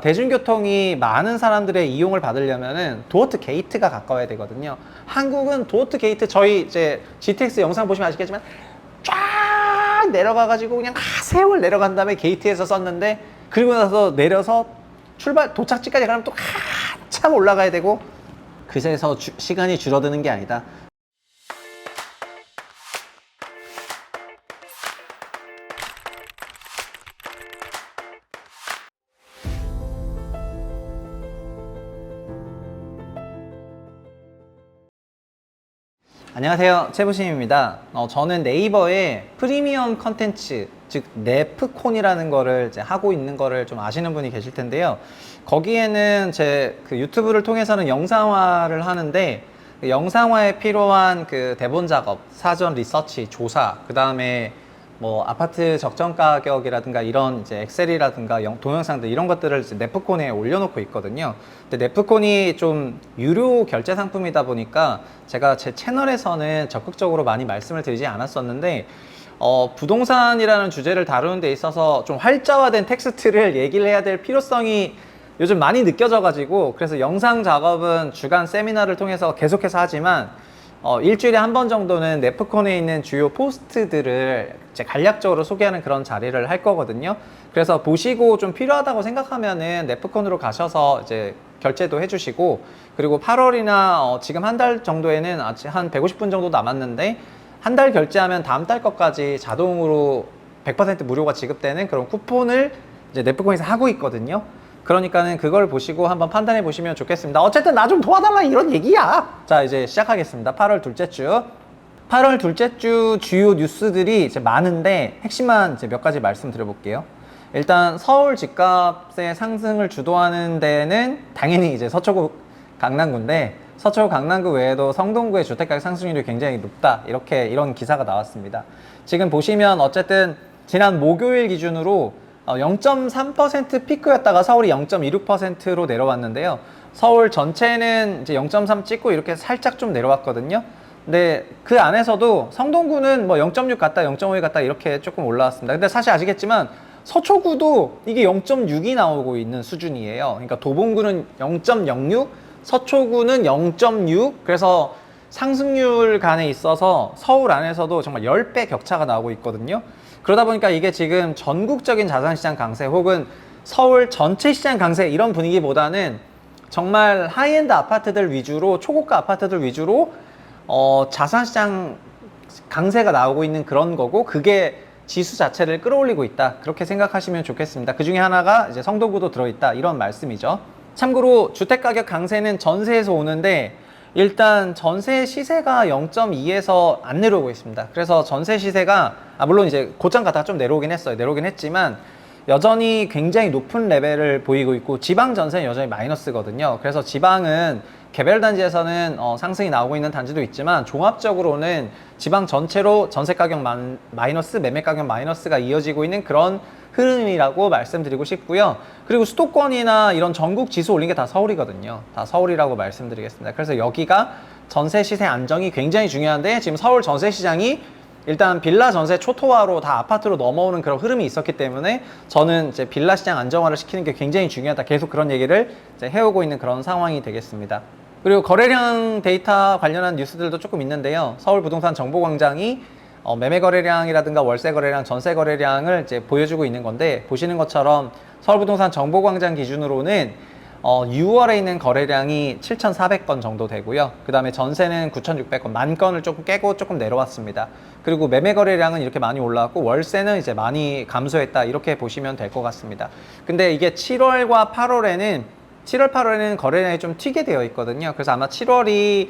대중교통이 많은 사람들의 이용을 받으려면은 도어트 게이트가 가까워야 되거든요. 한국은 도어트 게이트, 저희 이제 GTX 영상 보시면 아시겠지만 쫙 내려가가지고 그냥 세월 내려간 다음에 게이트에서 썼는데, 그리고 나서 내려서 출발 도착지까지 가면 또 한참 올라가야 되고, 그래서 시간이 줄어드는 게 아니다. 안녕하세요, 최부심입니다. 저는 네이버에 프리미엄 컨텐츠, 즉 네프콘이라는 거를 이제 하고 있는 거를 좀 아시는 분이 계실 텐데요. 거기에는 제 그 유튜브를 통해서는 영상화를 하는데, 그 영상화에 필요한 그 대본 작업, 사전 리서치, 조사, 그 다음에 뭐 아파트 적정 가격이라든가 이런 이제 엑셀이라든가 동영상들, 이런 것들을 이제 네프콘에 올려놓고 있거든요. 근데 네프콘이 좀 유료 결제 상품이다 보니까 제가 제 채널에서는 적극적으로 많이 말씀을 드리지 않았었는데, 부동산이라는 주제를 다루는 데 있어서 좀 활자화된 텍스트를 얘기를 해야 될 필요성이 요즘 많이 느껴져 가지고, 그래서 영상 작업은 주간 세미나를 통해서 계속해서 하지만 일주일에 한 번 정도는 네프콘에 있는 주요 포스트들을 이제 간략적으로 소개하는 그런 자리를 할 거거든요. 그래서 보시고 좀 필요하다고 생각하면은 네프콘으로 가셔서 이제 결제도 해주시고, 그리고 8월이나 지금 한 달 정도에는 아직 한 150분 정도 남았는데, 한 달 결제하면 다음 달 것까지 자동으로 100% 무료가 지급되는 그런 쿠폰을 이제 네프콘에서 하고 있거든요. 그러니까는 그걸 보시고 한번 판단해 보시면 좋겠습니다. 어쨌든 나 좀 도와달라 이런 얘기야. 자, 이제 시작하겠습니다. 8월 둘째 주. 8월 둘째 주 주요 뉴스들이 이제 많은데, 핵심만 이제 몇 가지 말씀드려볼게요. 일단 서울 집값의 상승을 주도하는 데는 당연히 이제 서초구 강남구인데, 서초구 강남구 외에도 성동구의 주택가격 상승률이 굉장히 높다, 이런 기사가 나왔습니다. 지금 보시면 어쨌든 지난 목요일 기준으로 0.3% 피크였다가 서울이 0.26%로 내려왔는데요. 서울 전체는 이제 0.3 찍고 이렇게 살짝 좀 내려왔거든요. 근데 그 안에서도 성동구는 뭐 0.6 갔다 0.5 갔다 이렇게 조금 올라왔습니다. 근데 사실 아시겠지만 서초구도 이게 0.6이 나오고 있는 수준이에요. 그러니까 도봉구는 0.06, 서초구는 0.6. 그래서 상승률 간에 있어서 서울 안에서도 정말 10배 격차가 나오고 있거든요. 그러다 보니까 이게 지금 전국적인 자산시장 강세 혹은 서울 전체 시장 강세 이런 분위기보다는 정말 하이엔드 아파트들 위주로, 초고가 아파트들 위주로 자산시장 강세가 나오고 있는 그런 거고, 그게 지수 자체를 끌어올리고 있다, 그렇게 생각하시면 좋겠습니다. 그 중에 하나가 이제 성동구도 들어있다, 이런 말씀이죠. 참고로 주택가격 강세는 전세에서 오는데, 일단 전세 시세가 0.2에서 안 내려오고 있습니다. 그래서 전세 시세가 물론 이제 곧장 갔다가 좀 내려오긴 했어요. 내려오긴 했지만 여전히 굉장히 높은 레벨을 보이고 있고, 지방 전세는 여전히 마이너스거든요. 그래서 지방은 개별 단지에서는 상승이 나오고 있는 단지도 있지만, 종합적으로는 지방 전체로 전세 가격 마이너스, 매매 가격 마이너스가 이어지고 있는 그런 흐름이라고 말씀드리고 싶고요. 그리고 수도권이나 이런 전국 지수 올린 게 다 서울이거든요. 다 서울이라고 말씀드리겠습니다. 그래서 여기가 전세 시세 안정이 굉장히 중요한데, 지금 서울 전세 시장이 일단 빌라 전세 초토화로 다 아파트로 넘어오는 그런 흐름이 있었기 때문에, 저는 이제 빌라 시장 안정화를 시키는 게 굉장히 중요하다, 계속 그런 얘기를 이제 해오고 있는 그런 상황이 되겠습니다. 그리고 거래량 데이터 관련한 뉴스들도 조금 있는데요. 서울 부동산 정보광장이 매매 거래량이라든가 월세 거래량, 전세 거래량을 이제 보여주고 있는 건데, 보시는 것처럼 서울 부동산 정보광장 기준으로는 6월에 있는 거래량이 7,400건 정도 되고요. 그 다음에 전세는 9,600건, 만 건을 조금 깨고 조금 내려왔습니다. 그리고 매매 거래량은 이렇게 많이 올라왔고, 월세는 이제 많이 감소했다, 이렇게 보시면 될 것 같습니다. 근데 이게 7월, 8월에는 거래량이 좀 튀게 되어 있거든요. 그래서 아마 7월이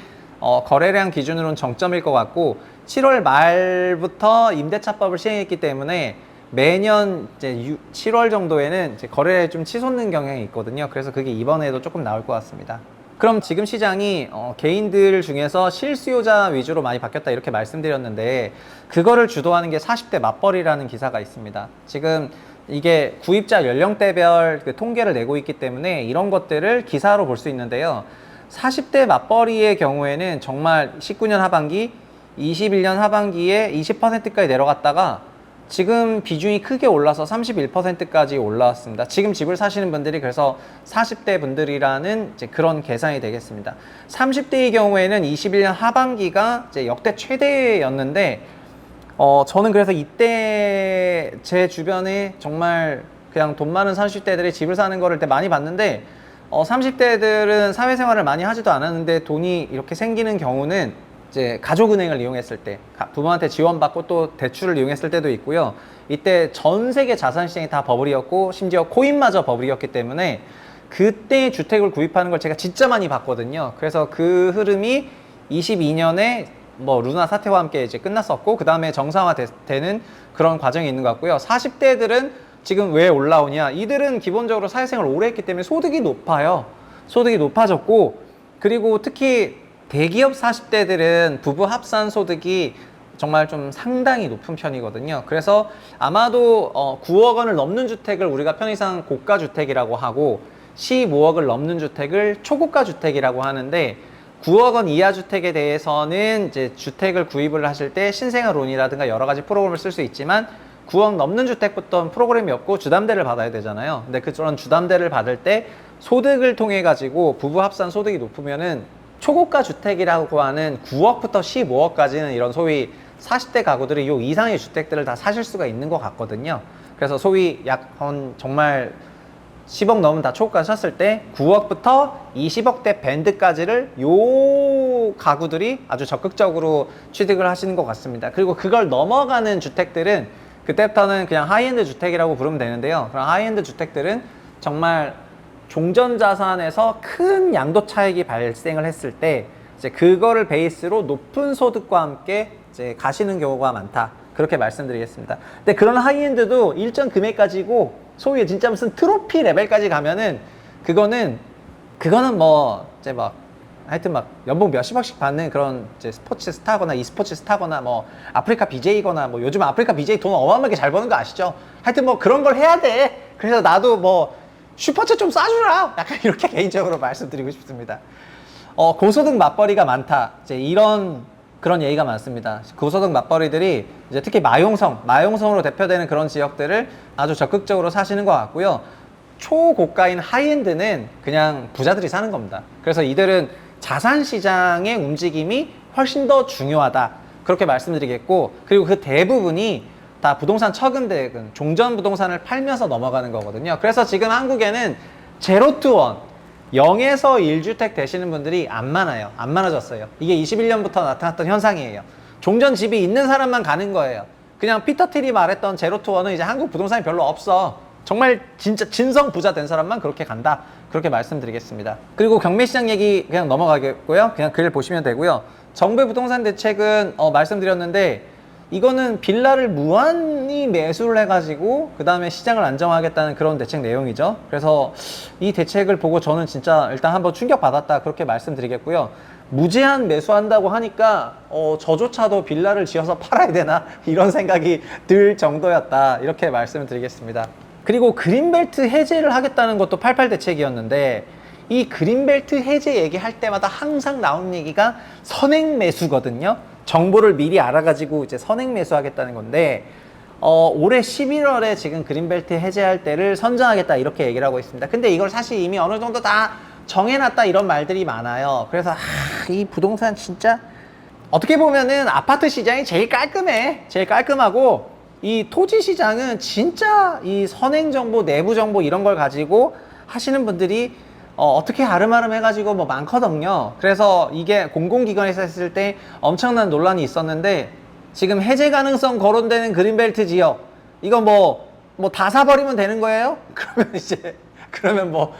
거래량 기준으로는 정점일 것 같고, 7월 말부터 임대차법을 시행했기 때문에 매년 이제 7월 정도에는 이제 거래를 좀 치솟는 경향이 있거든요. 그래서 그게 이번에도 조금 나올 것 같습니다. 그럼 지금 시장이 개인들 중에서 실수요자 위주로 많이 바뀌었다, 이렇게 말씀드렸는데, 그거를 주도하는 게 40대 맞벌이라는 기사가 있습니다. 지금 이게 구입자 연령대별 그 통계를 내고 있기 때문에 이런 것들을 기사로 볼 수 있는데요. 40대 맞벌이의 경우에는 정말 19년 하반기, 21년 하반기에 20%까지 내려갔다가 지금 비중이 크게 올라서 31%까지 올라왔습니다. 지금 집을 사시는 분들이 그래서 40대 분들이라는 이제 그런 계산이 되겠습니다. 30대의 경우에는 21년 하반기가 이제 역대 최대였는데, 저는 그래서 이때 제 주변에 정말 그냥 돈 많은 30대들이 집을 사는 거를 많이 봤는데, 30대들은 사회생활을 많이 하지도 않았는데 돈이 이렇게 생기는 경우는 이제 가족은행을 이용했을 때, 부모한테 지원받고 또 대출을 이용했을 때도 있고요. 이때 전 세계 자산시장이 다 버블이었고 심지어 코인마저 버블이었기 때문에 그때 주택을 구입하는 걸 제가 진짜 많이 봤거든요. 그래서 그 흐름이 22년에 뭐 루나 사태와 함께 이제 끝났었고, 그 다음에 정상화되는 그런 과정이 있는 것 같고요. 40대들은 지금 왜 올라오냐? 이들은 기본적으로 사회생활 오래 했기 때문에 소득이 높아요. 소득이 높아졌고, 그리고 특히 대기업 40대들은 부부 합산 소득이 정말 좀 상당히 높은 편이거든요. 그래서 아마도 9억 원을 넘는 주택을 우리가 편의상 고가 주택이라고 하고 15억을 넘는 주택을 초고가 주택이라고 하는데, 9억 원 이하 주택에 대해서는 이제 주택을 구입을 하실 때 신생아론이라든가 여러 가지 프로그램을 쓸 수 있지만 9억 넘는 주택부터는 프로그램이 없고 주담대를 받아야 되잖아요. 근데 그런 주담대를 받을 때 소득을 통해 가지고 부부 합산 소득이 높으면은 초고가 주택이라고 하는 9억부터 15억까지는 이런 소위 40대 가구들이 요 이상의 주택들을 다 사실 수가 있는 것 같거든요. 그래서 소위 약 정말 10억 넘으면 다 초고가 샀을 때 9억부터 20억대 밴드까지를 요 가구들이 아주 적극적으로 취득을 하시는 것 같습니다. 그리고 그걸 넘어가는 주택들은 그때부터는 그냥 하이엔드 주택이라고 부르면 되는데요. 그런 하이엔드 주택들은 정말 종전 자산에서 큰 양도 차익이 발생을 했을 때 이제 그거를 베이스로 높은 소득과 함께 이제 가시는 경우가 많다. 그렇게 말씀드리겠습니다. 근데 그런 하이엔드도 일정 금액까지고 소위 진짜 무슨 트로피 레벨까지 가면은 그거는 뭐 이제 막 하여튼 막 연봉 몇십억씩 받는 그런 이제 스포츠 스타거나 e스포츠 스타거나 뭐 아프리카 BJ거나 뭐 요즘 아프리카 BJ 돈 어마어마하게 잘 버는 거 아시죠? 하여튼 뭐 그런 걸 해야 돼. 그래서 나도 뭐 슈퍼챗 좀 쏴주라! 약간 이렇게 개인적으로 말씀드리고 싶습니다. 고소득 맞벌이가 많다. 이제 그런 얘기가 많습니다. 고소득 맞벌이들이 이제 특히 마용성으로 대표되는 그런 지역들을 아주 적극적으로 사시는 것 같고요. 초고가인 하이엔드는 그냥 부자들이 사는 겁니다. 그래서 이들은 자산시장의 움직임이 훨씬 더 중요하다. 그렇게 말씀드리겠고, 그리고 그 대부분이 다 부동산 처금대금, 종전 부동산을 팔면서 넘어가는 거거든요. 그래서 지금 한국에는 제로 투 원, 0에서 1주택 되시는 분들이 안 많아요. 안 많아졌어요. 이게 21년부터 나타났던 현상이에요. 종전 집이 있는 사람만 가는 거예요. 그냥 피터 틸이 말했던 제로 투 원은 이제 한국 부동산이 별로 없어. 정말 진짜 진성 부자 된 사람만 그렇게 간다. 그렇게 말씀드리겠습니다. 그리고 경매시장 얘기 그냥 넘어가겠고요. 그냥 글 보시면 되고요. 정부의 부동산 대책은 말씀드렸는데, 이거는 빌라를 무한히 매수를 해가지고 그 다음에 시장을 안정하겠다는 그런 대책 내용이죠. 그래서 이 대책을 보고 저는 진짜 일단 한번 충격받았다, 그렇게 말씀드리겠고요. 무제한 매수한다고 하니까 저조차도 빌라를 지어서 팔아야 되나 이런 생각이 들 정도였다, 이렇게 말씀을 드리겠습니다. 그리고 그린벨트 해제를 하겠다는 것도 88 대책이었는데, 이 그린벨트 해제 얘기할 때마다 항상 나오는 얘기가 선행 매수거든요. 정보를 미리 알아가지고 이제 선행 매수하겠다는 건데, 올해 11월에 지금 그린벨트 해제할 때를 선정하겠다, 이렇게 얘기를 하고 있습니다. 근데 이걸 사실 이미 어느 정도 다 정해놨다, 이런 말들이 많아요. 그래서 이 부동산 진짜 어떻게 보면은 아파트 시장이 제일 깔끔해. 제일 깔끔하고, 이 토지 시장은 진짜 이 선행 정보, 내부 정보 이런 걸 가지고 하시는 분들이 어떻게 아름아름 해가지고 뭐 많거든요. 그래서 이게 공공기관에서 했을 때 엄청난 논란이 있었는데, 지금 해제 가능성 거론되는 그린벨트 지역, 이거 뭐 다 사버리면 되는 거예요? 그러면 뭐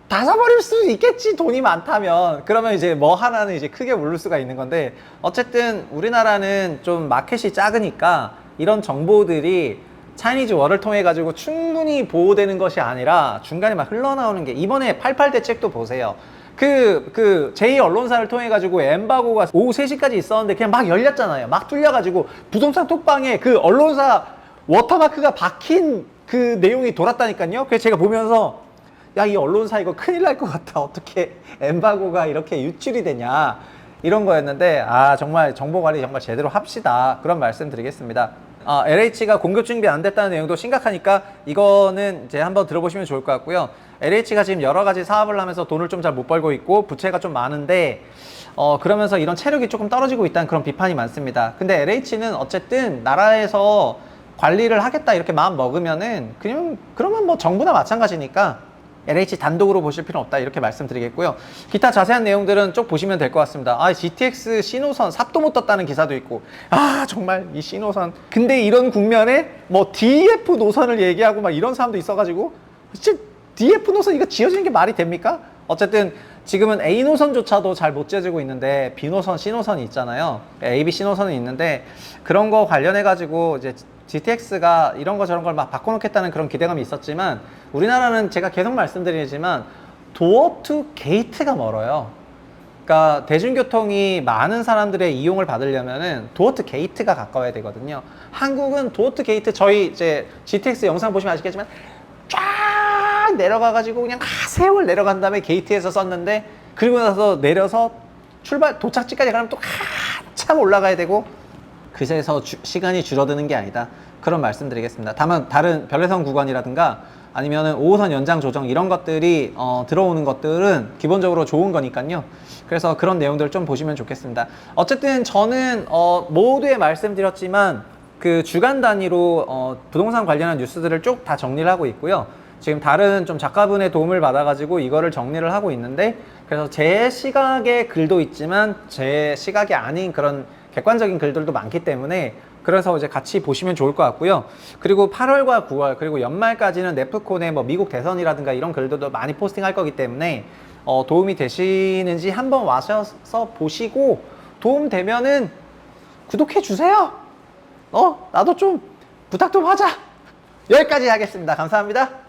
다 사버릴 수 있겠지, 돈이 많다면. 그러면 이제 뭐 하나는 이제 크게 오를 수가 있는 건데, 어쨌든 우리나라는 좀 마켓이 작으니까 이런 정보들이 차이니즈 월을 통해 가지고 충분히 보호되는 것이 아니라 중간에 막 흘러나오는 게, 이번에 88 대책도 보세요. 제2 언론사를 통해 가지고 엠바고가 오후 3시까지 있었는데 그냥 막 열렸잖아요. 막 뚫려 가지고 부동산 톡방에 그 언론사 워터마크가 박힌 그 내용이 돌았다니까요. 그래서 제가 보면서 야, 이 언론사 이거 큰일 날 것 같다. 어떻게 엠바고가 이렇게 유출이 되냐, 이런 거였는데, 정말 정보관리 정말 제대로 합시다, 그런 말씀 드리겠습니다. LH가 공급 준비 안 됐다는 내용도 심각하니까 이거는 이제 한번 들어보시면 좋을 것 같고요. LH가 지금 여러 가지 사업을 하면서 돈을 좀 잘 못 벌고 있고 부채가 좀 많은데 그러면서 이런 체력이 조금 떨어지고 있다는 그런 비판이 많습니다. 근데 LH는 어쨌든 나라에서 관리를 하겠다 이렇게 마음 먹으면은 그러면 뭐 정부나 마찬가지니까 LH 단독으로 보실 필요는 없다 이렇게 말씀드리겠고요. 기타 자세한 내용들은 쭉 보시면 될 것 같습니다. GTX 신호선 삽도 못 떴다는 기사도 있고 정말 이 신호선 근데 이런 국면에 뭐 DF 노선을 얘기하고 막 이런 사람도 있어가지고 진짜 DF 노선 이거 지어지는 게 말이 됩니까? 어쨌든 지금은 A 노선조차도 잘 못 지어지고 있는데 B 노선, C 노선이 있잖아요. A, B, C 노선이 있는데 그런 거 관련해 가지고 이제 GTX가 이런 거 저런 걸 막 바꿔놓겠다는 그런 기대감이 있었지만 우리나라는 제가 계속 말씀드리지만 도어 투 게이트가 멀어요. 그러니까 대중교통이 많은 사람들의 이용을 받으려면은 도어 투 게이트가 가까워야 되거든요. 한국은 도어 투 게이트 저희 이제 GTX 영상 보시면 아시겠지만 쫙 내려가가지고 그냥 세월 내려간 다음에 게이트에서 썼는데 그리고 나서 내려서 도착지까지 가면 또 한참 올라가야 되고 그래서 시간이 줄어드는 게 아니다. 그런 말씀드리겠습니다. 다만 다른 별내선 구간이라든가 아니면은 5호선 연장 조정 이런 것들이 들어오는 것들은 기본적으로 좋은 거니까요. 그래서 그런 내용들을 좀 보시면 좋겠습니다. 어쨌든 저는 모두에 말씀드렸지만 그 주간 단위로 부동산 관련한 뉴스들을 쭉 다 정리를 하고 있고요. 지금 다른 좀 작가분의 도움을 받아가지고 이거를 정리를 하고 있는데 그래서 제 시각의 글도 있지만 제 시각이 아닌 그런 객관적인 글들도 많기 때문에 그래서 이제 같이 보시면 좋을 것 같고요. 그리고 8월과 9월 그리고 연말까지는 네프콘의 뭐 미국 대선이라든가 이런 글들도 많이 포스팅할 거기 때문에 도움이 되시는지 한번 와셔서 보시고 도움 되면은 구독해 주세요. 나도 좀 부탁 좀 하자. 여기까지 하겠습니다. 감사합니다.